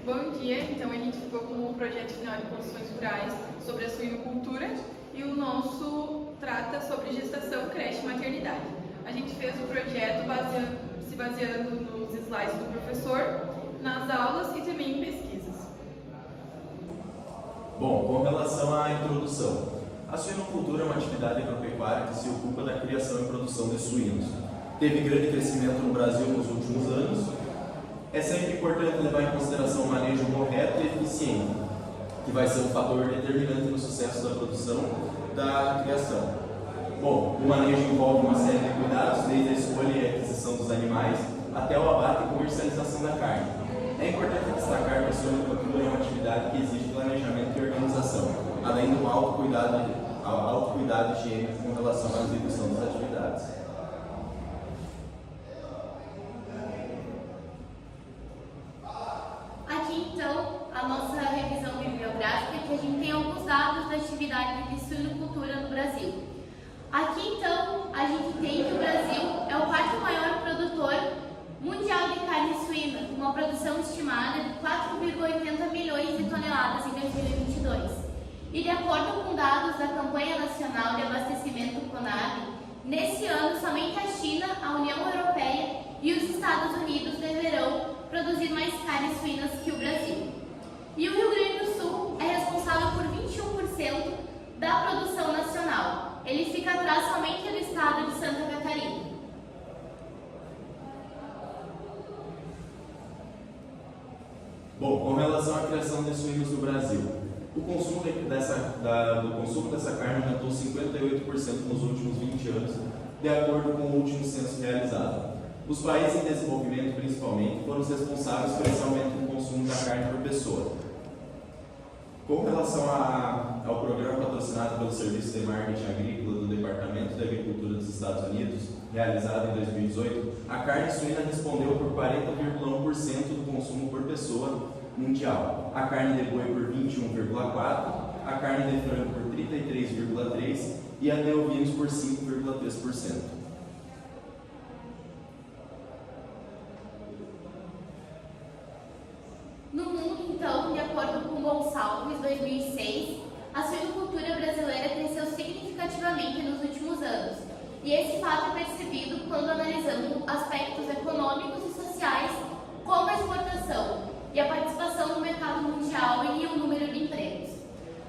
Bom dia, então a gente ficou com o projeto final de produções rurais sobre a suinocultura e o nosso trata sobre gestação, creche e maternidade. A gente fez o projeto se baseando nos slides do professor, nas aulas e também em pesquisas. Bom, com relação à introdução, a suinocultura é uma atividade agropecuária que se ocupa da criação e produção de suínos. Teve grande crescimento no Brasil nos últimos anos. É sempre importante levar em consideração o manejo correto e eficiente, que vai ser um fator determinante no sucesso da produção da criação. Bom, o manejo envolve uma série de cuidados, desde a escolha e a aquisição dos animais até o abate e comercialização da carne. É importante destacar que a suinocultura é uma atividade que exige planejamento e organização, além do autocuidado higiênico com relação à execução das atividades. Aqui, então, a nossa revisão bibliográfica, que a gente tem alguns dados da atividade de suinocultura no Brasil. Aqui, então, a gente tem que o Brasil é o quarto maior produtor mundial de carne suína, com uma produção estimada de 4,80 milhões de toneladas em 2022. E de acordo com dados da Campanha Nacional de Abastecimento CONAB, nesse ano somente a China, a União Europeia e os Estados Unidos deverão produzir mais carnes suínas que o Brasil. E o Rio Grande do Sul é responsável por 21% da produção nacional. Ele fica atrás somente do estado de Santa Catarina. Bom, com relação à criação de suínos no Brasil, o consumo do consumo dessa carne aumentou 58% nos últimos 20 anos, de acordo com o último censo realizado. Os países em desenvolvimento, principalmente, foram os responsáveis por esse aumento no consumo da carne por pessoa. Com relação ao programa patrocinado pelo Serviço de Marketing Agrícola do Departamento de Agricultura dos Estados Unidos, realizado em 2018, a carne suína respondeu por 40,1% do consumo por pessoa mundial, a carne de boi por 21,4%, a carne de frango por 33,3% e a de ovinos por 5,3%. No mundo, então, de acordo com o Gonçalves, 2006, a suinocultura brasileira cresceu significativamente nos últimos anos. E esse fato é percebido quando analisamos aspectos econômicos e sociais, como a exportação e a participação no mercado mundial e o número de empregos.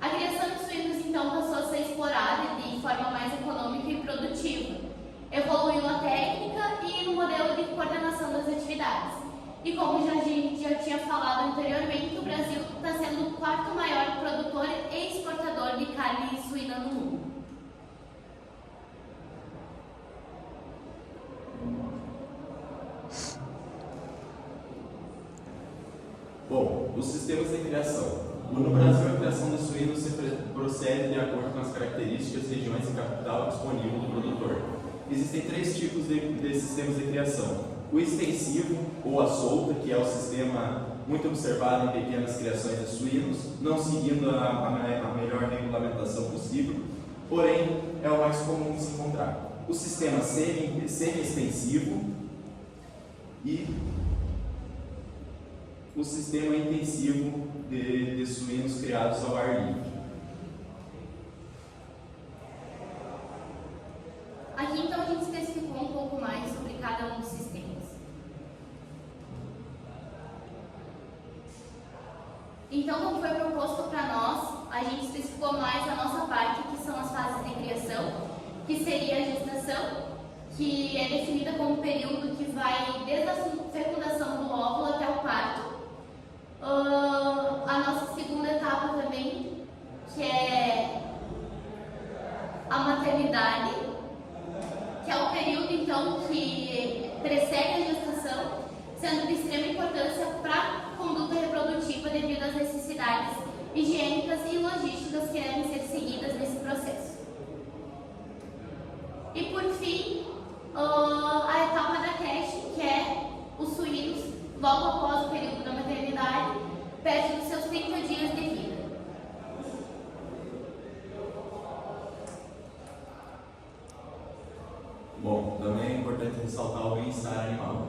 A criação de suínos, então, passou a ser explorada de forma mais econômica e produtiva. Evoluiu a técnica e no modelo de coordenação das atividades. E como a gente já tinha falado anteriormente, o Brasil está sendo o quarto maior produtor e exportador de carne suína no mundo. Bom, os sistemas de criação. No Brasil, a criação de suínos procede de acordo com as características, regiões e capital disponível do produtor. Existem três tipos de sistemas de criação. O extensivo, ou a solta, que é o sistema muito observado em pequenas criações de suínos, não seguindo a melhor regulamentação possível, porém é o mais comum de se encontrar. O sistema semi-extensivo e o sistema intensivo de suínos criados ao ar livre. Aqui, então, a gente especificou um pouco mais sobre cada um dos sistemas. Então, como foi proposto para nós, a gente especificou mais a nossa parte, que são as fases de criação, que seria a gestação, que é definida como um período que vai desde a fecundação do óvulo até o parto. A nossa segunda etapa também, que é a maternidade, que é o período, então, que precede a gestação, sendo de extrema importância para a conduta reprodutiva devido às necessidades higiênicas e logísticas que devem ser seguidas nesse processo. E, por fim, a etapa da creche, que é os suínos, logo após o período da maternidade, perto dos seus 30 dias de vida. Bom, também é importante ressaltar o bem-estar animal,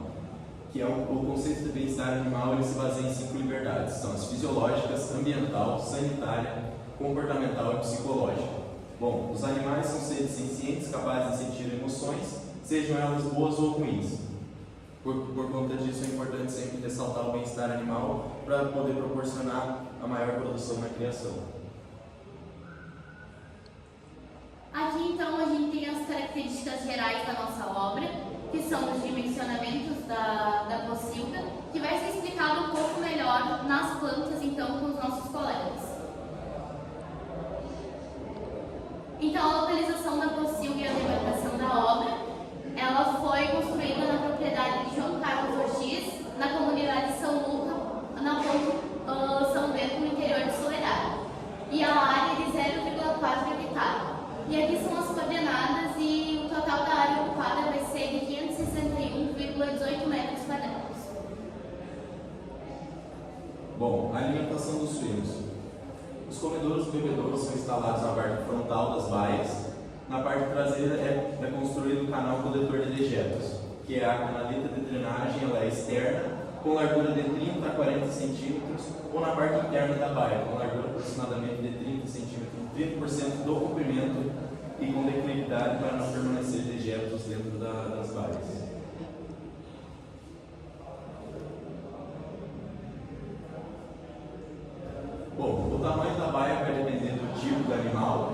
que é o conceito de bem-estar animal, ele se baseia em 5 liberdades. fisiológicas, ambiental, sanitária, comportamental e psicológica. Bom, os animais são seres sencientes capazes de sentir emoções, sejam elas boas ou ruins. Por conta disso, é importante sempre ressaltar o bem-estar animal para poder proporcionar a maior produção na criação. Aqui então a gente tem as características gerais da nossa obra, que são os dimensionamentos da pocilga, que vai ser explicado um pouco melhor nas plantas então com os nossos colegas. Então a localização da pocilga e a demarcação da obra, ela foi construída na propriedade de João Carlos Ortiz, na comunidade de São Luca, na ponte São Bento, no interior de Soledade. E a área é de 0,4 hectare. E aqui são as coordenadas e o total da área ocupada vai ser de 561,18 metros quadrados. Bom, a alimentação dos suínos. Os comedouros e bebedouros são instalados na parte frontal das baias. Na parte traseira é construído o canal coletor de dejetos, que é a canaleta de drenagem, ela é externa, com largura de 30 a 40 centímetros, ou na parte interna da baia, com largura aproximadamente de 30 centímetros, 30% do comprimento e com declividade para não permanecer dejetos dentro das baias. Bom, o tamanho da baia vai depender do tipo do animal,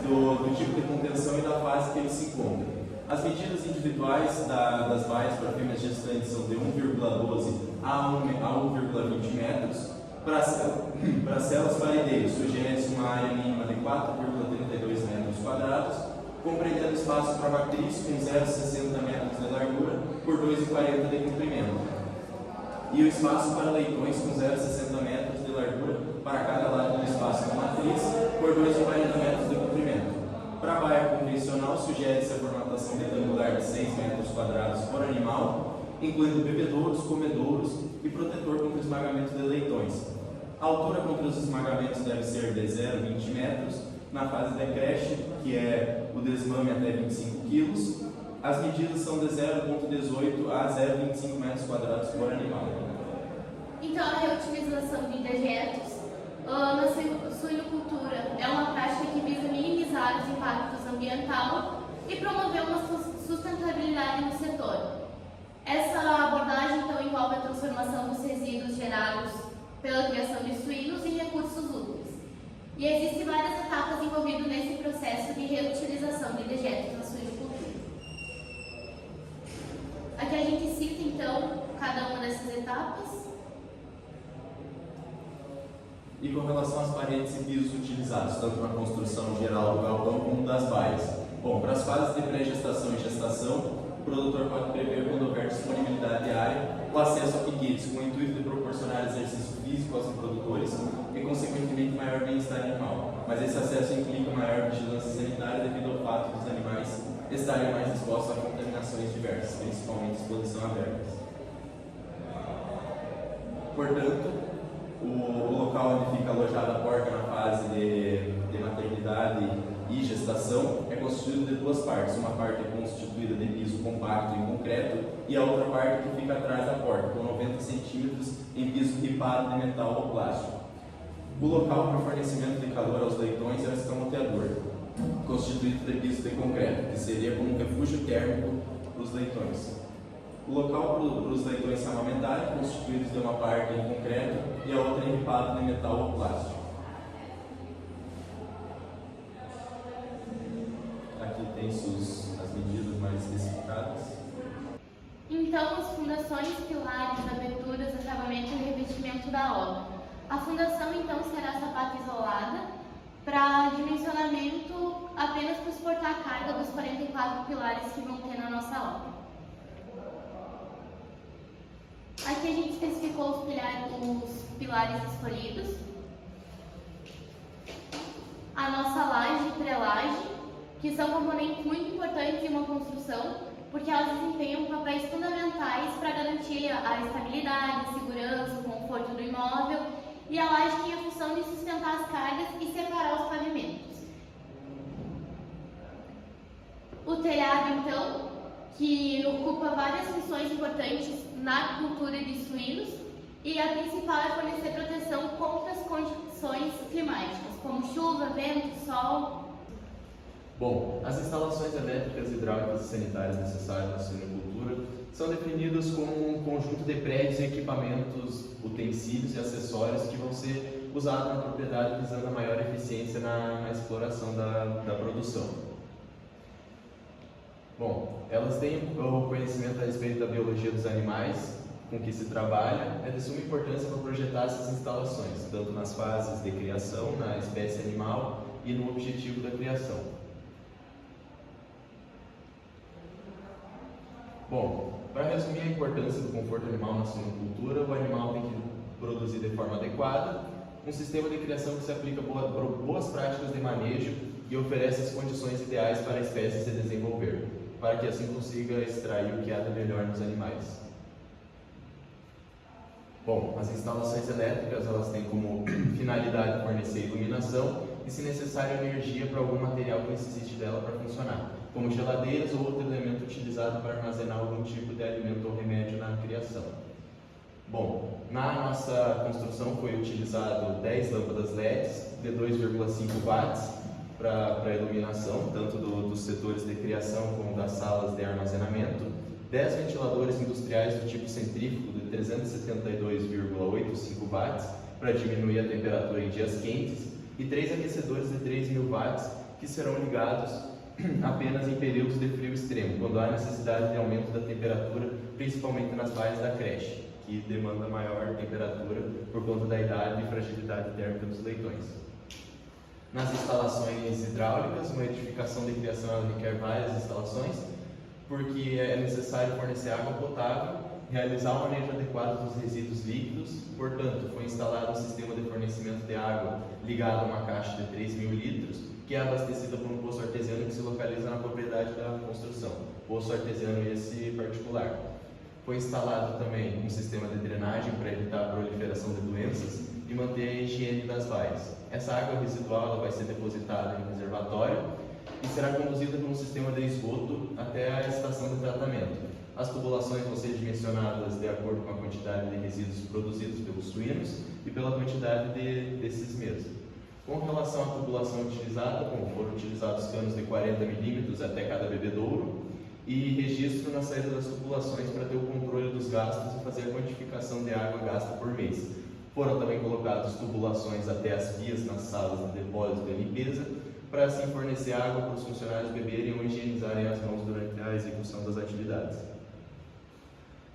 do tipo de contenção e da fase que ele se encontra. As medidas individuais das baias para fêmeas gestantes são de 1,12 a 1,20 metros. Para celas paredeiras, sugere-se uma área mínima de 4,32 metros quadrados, compreendendo espaço para matriz com 0,60 metros de largura por 2,40 de comprimento. E o espaço para leitões com 0,60 metros de largura para cada lado do espaço da matriz por 2,40 metros de comprimento. Para a baia convencional, sugere-se a formatação retangular de 6 metros quadrados por animal, incluindo bebedouros, comedouros e protetor contra esmagamento de leitões. A altura contra os esmagamentos deve ser de 0,20 metros. Na fase de creche, que é o desmame até 25 kg, as medidas são de 0,18 a 0,25 metros quadrados por animal. Então, a reutilização de dejetos na suinocultura é uma prática que visa minimizar os impactos ambientais e promover uma sustentabilidade no setor. Essa abordagem, então, envolve a transformação dos resíduos gerados pela criação de suínos em recursos úteis. E existem várias etapas envolvidas nesse processo de reutilização de dejetos na suinocultura. Aqui a gente cita, então, cada uma dessas etapas. E com relação às paredes e pisos utilizados, tanto na construção geral do galpão como das baias. Bom, para as fases de pré-gestação e gestação, o produtor pode prever, quando houver disponibilidade de área, o acesso a piquetes com o intuito de proporcionar exercício físico aos reprodutores e, consequentemente, maior bem-estar animal. Mas esse acesso implica maior vigilância sanitária devido ao fato dos animais estarem mais expostos a contaminações diversas, principalmente exposição a vermes. Portanto, o local onde fica alojada a porca na fase de maternidade e gestação é constituído de duas partes. Uma parte é constituída de piso compacto e concreto e a outra parte que fica atrás da porta, com 90 centímetros em piso ripado de metal ou plástico. O local para fornecimento de calor aos leitões é o escamoteador, constituído de piso de concreto, que seria como um refúgio térmico para os leitões. O local para os leitões se amamentarem é constituído de uma parte em concreto e a outra em ripado de metal ou plástico. Aqui tem as medidas mais especificadas. Então, as fundações, pilares, aberturas, acabamento e revestimento da obra. A fundação, então, será sapata isolada para dimensionamento apenas para suportar a carga dos 44 pilares que vão ter na nossa obra. Aqui a gente especificou os pilares escolhidos. A nossa laje e pré-laje, que são componentes muito importantes em uma construção, porque elas desempenham papéis fundamentais para garantir a estabilidade, a segurança, o conforto do imóvel, e a laje tem a função de sustentar as cargas e separar os pavimentos. O telhado, então, que ocupa várias funções importantes na cultura de suínos, e a principal é fornecer proteção contra vento, sol. Bom, as instalações elétricas, hidráulicas e sanitárias necessárias na suinocultura são definidas como um conjunto de prédios, equipamentos, utensílios e acessórios que vão ser usados na propriedade visando a maior eficiência na exploração da produção. Bom, elas têm o conhecimento a respeito da biologia dos animais com que se trabalha, é de suma importância para projetar essas instalações, tanto nas fases de criação, na espécie animal e no objetivo da criação. Bom, para resumir a importância do conforto animal na suinocultura, o animal tem que produzir de forma adequada, um sistema de criação que se aplica boas práticas de manejo e oferece as condições ideais para a espécie se desenvolver, para que assim consiga extrair o que há de melhor nos animais. Bom, as instalações elétricas elas têm como finalidade fornecer iluminação e, se necessário, energia para algum material que necessite dela para funcionar, como geladeiras ou outro elemento utilizado para armazenar algum tipo de alimento ou remédio na criação. Bom, na nossa construção foi utilizado 10 lâmpadas LEDs de 2,5 watts para iluminação, tanto dos setores de criação como das salas de armazenamento, 10 ventiladores industriais do tipo centrífugo de 372,85 watts para diminuir a temperatura em dias quentes e 3 aquecedores de 3.000 watts que serão ligados apenas em períodos de frio extremo, quando há necessidade de aumento da temperatura, principalmente nas baias da creche, que demanda maior temperatura por conta da idade e fragilidade térmica dos leitões. Nas instalações hidráulicas, uma edificação de criação ela requer várias instalações, porque é necessário fornecer água potável, realizar o manejo adequado dos resíduos líquidos, portanto, foi instalado um sistema de fornecimento de água ligado a uma caixa de 3.000 litros, que é abastecida por um poço artesiano que se localiza na propriedade da construção, poço artesiano esse particular. Foi instalado também um sistema de drenagem para evitar a proliferação de doenças e manter a higiene das baias. Essa água residual ela vai ser depositada em um reservatório e será conduzida por um sistema de esgoto até a estação de tratamento. As tubulações vão ser dimensionadas de acordo com a quantidade de resíduos produzidos pelos suínos e pela quantidade desses mesmos. Com relação à tubulação utilizada, foram utilizados canos de 40 milímetros até cada bebedouro e registro na saída das tubulações para ter o controle dos gastos e fazer a quantificação de água gasta por mês. Foram também colocadas tubulações até as pias nas salas de depósito e limpeza, para assim fornecer água para os funcionários beberem ou higienizarem as mãos durante a execução das atividades.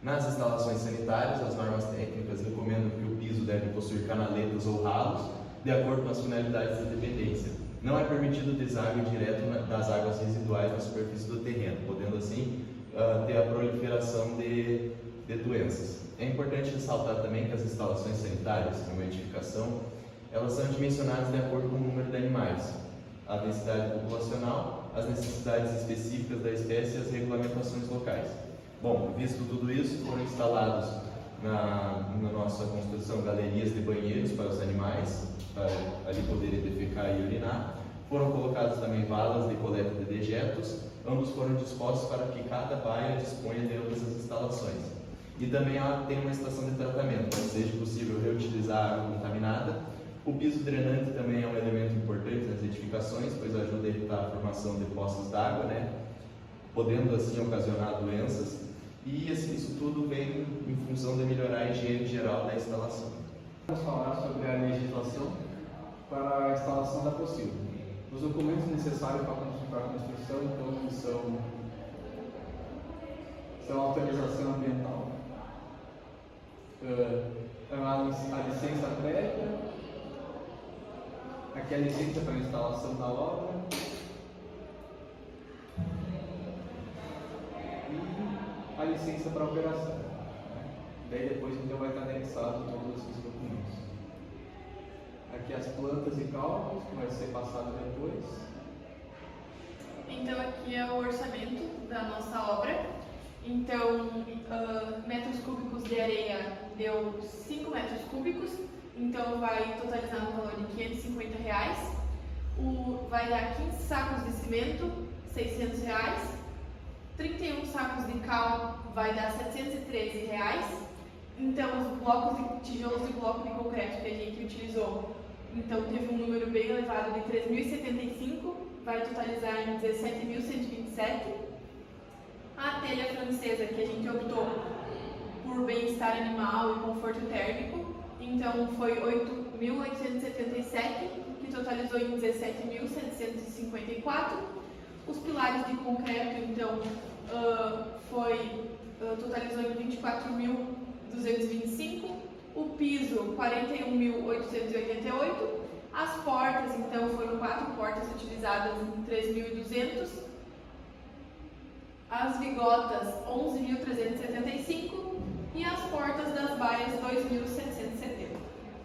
Nas instalações sanitárias, as normas técnicas recomendam que o piso deve possuir canaletas ou ralos, de acordo com as finalidades da dependência. Não é permitido o deságue direto das águas residuais na superfície do terreno, podendo assim ter a proliferação de doenças. É importante ressaltar também que as instalações sanitárias, como a edificação, elas são dimensionadas de acordo com o número de animais, a densidade populacional, as necessidades específicas da espécie e as regulamentações locais. Bom, visto tudo isso, foram instalados na nossa construção galerias de banheiros para os animais, para ali poderem defecar e urinar. Foram colocadas também valas de coleta de dejetos, ambos foram dispostos para que cada baia disponha de ambas as instalações. E também tem uma estação de tratamento, para que seja possível reutilizar a água contaminada. O piso drenante também é um elemento importante nas edificações, pois ajuda a evitar a formação de poças d'água, podendo assim ocasionar doenças. E isso tudo vem em função de melhorar a higiene geral da instalação. Vamos falar sobre a legislação para a instalação da POCIL. Os documentos necessários para a construção então, são a autorização ambiental, a licença prévia, aqui a licença para a instalação da obra e a licença para a operação. Daí depois então vai estar anexado todos esses documentos. Aqui as plantas e cálculos, que vai ser passado depois. Então aqui é o orçamento da nossa obra. Então, metros cúbicos de areia deu 5 metros cúbicos, então vai totalizar no valor de R$550. Vai dar 15 sacos de cimento, R$600. 31 sacos de cal vai dar R$713. Então, os blocos de tijolos e bloco de concreto que a gente utilizou então teve um número bem elevado de 3.075, vai totalizar em 17.127. A telha francesa, que a gente optou por bem-estar animal e conforto térmico, então foi 8.877, que totalizou em 17.754. Os pilares de concreto, então, totalizou em 24.225. O piso, 41.888. As portas, então, foram 4 portas utilizadas em 3.200. As vigotas, 11.375. E as portas das baias, 2.770.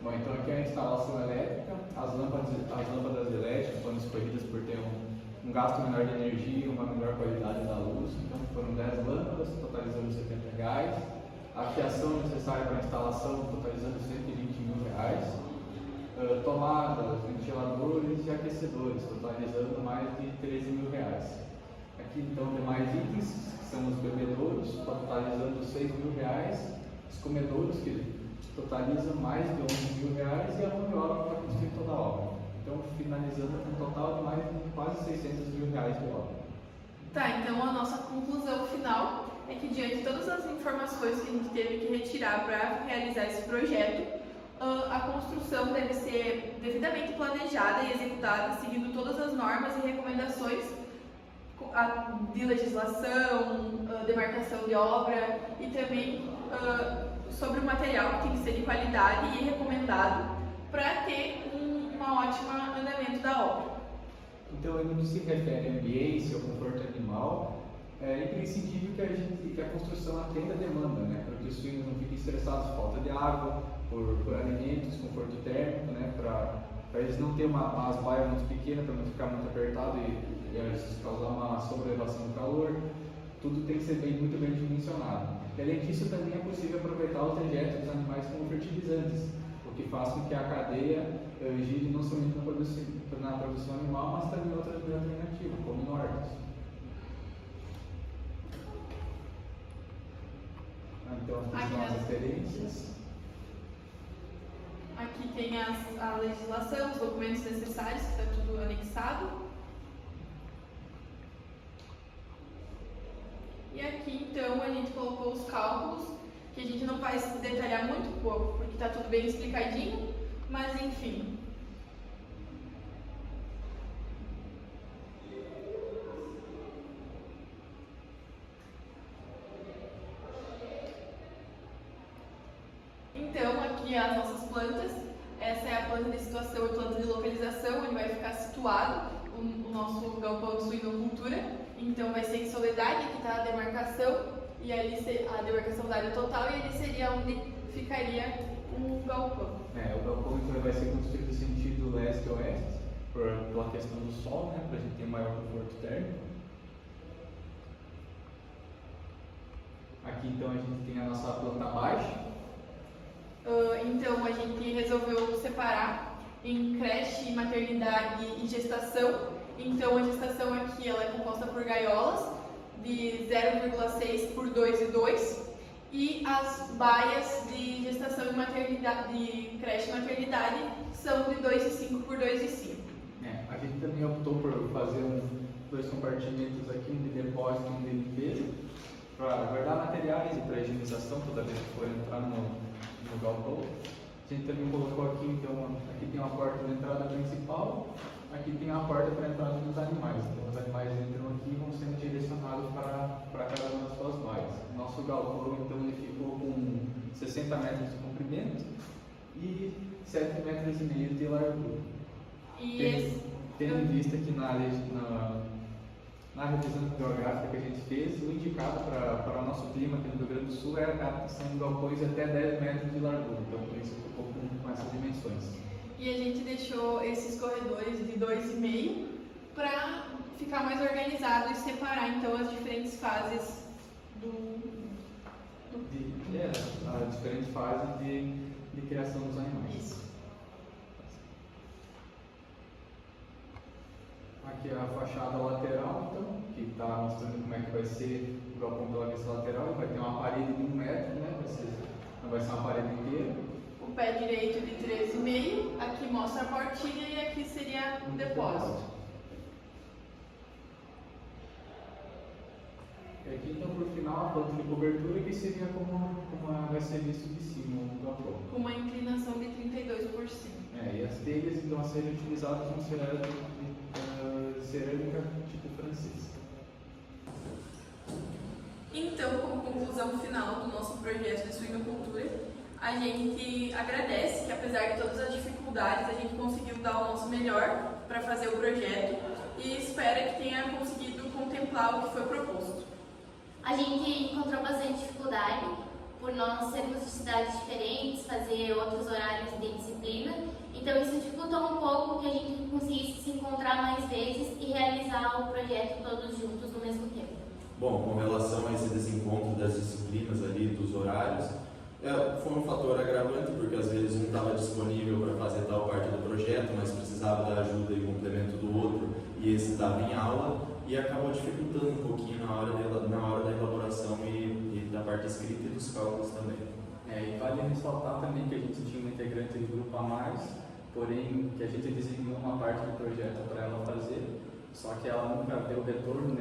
Bom, então aqui é a instalação elétrica. As lâmpadas elétricas foram escolhidas por ter um gasto menor de energia, uma melhor qualidade da luz. Então foram 10 lâmpadas, totalizando R$70. A fiação necessária para a instalação, totalizando R$120.000. Tomadas, ventiladores e aquecedores, totalizando mais de R$13.000. Aqui então demais itens, que são os bebedouros, totalizando R$6.000. Os comedouros, que totalizam mais de R$11.000. E a mão de obra para construir toda a obra. Então, finalizando com um total de mais de quase R$600.000 de obra. Tá, então a nossa conclusão final é que, diante de todas as informações que a gente teve que retirar para realizar esse projeto, a construção deve ser devidamente planejada e executada, seguindo todas as normas e recomendações de legislação, demarcação de obra e também sobre o material, que tem que ser de qualidade e recomendado para ter um ótimo andamento da obra. Então, no que se refere à ambiência, ao conforto animal, é imprescindível que a construção atenda a demanda, né? Para que os suínos não fiquem estressados por falta de água, por alimentos, conforto térmico, né? Para eles não terem umas baias muito pequenas, para não ficar muito apertado e causar uma sobreelevação do calor. Tudo tem que ser muito bem dimensionado. E, além disso, também é possível aproveitar os dejetos dos animais como fertilizantes, o que faz com que a cadeia gire não somente na produção animal, mas também em outras alternativas, como em hortas. Então, aqui são as referências. Aqui tem a legislação, os documentos necessários, que está tudo anexado. E aqui, então, a gente colocou os cálculos, que a gente não vai se detalhar muito pouco, porque está tudo bem explicadinho, mas enfim. Então, aqui as nossas plantas. Essa é a planta de situação e planta de localização, onde vai ficar situado o nosso galpão de suinocultura. Então, vai ser em Soledade, aqui está a demarcação, e ali a demarcação da área total, e ali seria onde ficaria o galpão. O galpão então vai ser construído no sentido leste-oeste, pela questão do sol, né, para a gente ter um maior conforto térmico. Aqui então a gente tem a nossa planta baixa. Então a gente resolveu separar em creche, maternidade e gestação. Então a gestação aqui ela é composta por gaiolas de 0,6 por 2,2 e as baias de gestação e maternidade, de creche e maternidade são de 2,5 por 2,5. A gente também optou por fazer dois compartimentos aqui, um de depósito e um de limpeza, para guardar materiais e para higienização toda vez que for entrar no galpão. A gente também colocou aqui, então, aqui tem uma porta de entrada principal, aqui tem a porta para a entrada dos animais. Então, os animais entram aqui e vão sendo direcionados para cada uma das suas baias. Nosso galpão, então, ele ficou com 60 metros de comprimento e 7,5 metros de largura. Tendo em vista que na revisão geográfica que a gente fez, o indicado para o nosso clima aqui no Rio Grande do Sul é a captação de galpões até 10 metros de largura, então por isso ficou com essas dimensões. E a gente deixou esses corredores de 2,5 para ficar mais organizado e separar então as diferentes fases as diferentes fases de criação dos animais. Isso. Aqui é a fachada lateral, então, que está mostrando como é que vai ser o galpão pela vista lateral. Vai ter uma parede de 1 metro, né? Não vai ser uma parede inteira. O pé direito de 13,5, aqui mostra mostra a portinha e aqui seria um depósito. E aqui então por final a planta de cobertura que seria como vai ser visto de cima do galpão. Com uma inclinação de 32%. E as telhas então a serem utilizadas são cerâmica tipo francês. Então, como conclusão final do nosso projeto de suinocultura, a gente agradece que, apesar de todas as dificuldades, a gente conseguiu dar o nosso melhor para fazer o projeto e espera que tenha conseguido contemplar o que foi proposto. A gente encontrou bastante dificuldade por nós sermos de cidades diferentes, fazer outros horários de disciplina, então isso dificultou um pouco que a gente conseguisse se encontrar mais vezes e realizar o projeto todos juntos no mesmo tempo. Bom, com relação a esse desencontro das disciplinas ali, dos horários, foi um fator agravante, porque às vezes um estava disponível para fazer tal parte do projeto, mas precisava da ajuda e complemento do outro, e esse estava em aula, e acabou dificultando um pouquinho na hora da elaboração e da parte escrita e dos cálculos também. E vale ressaltar também que a gente tinha um integrante de grupo a mais, porém que a gente designou uma parte do projeto para ela fazer, só que ela nunca deu retorno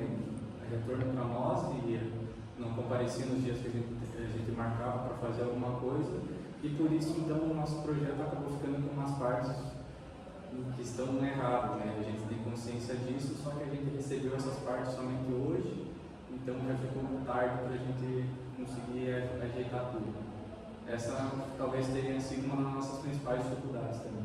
para nós e não comparecia nos dias que a gente marcava para fazer alguma coisa, e por isso então o nosso projeto acabou ficando com umas partes que estão erradas, né? A gente tem consciência disso, só que a gente recebeu essas partes somente hoje, então já ficou tarde para a gente conseguir ajeitar tudo. Essa talvez tenha sido uma das nossas principais dificuldades também.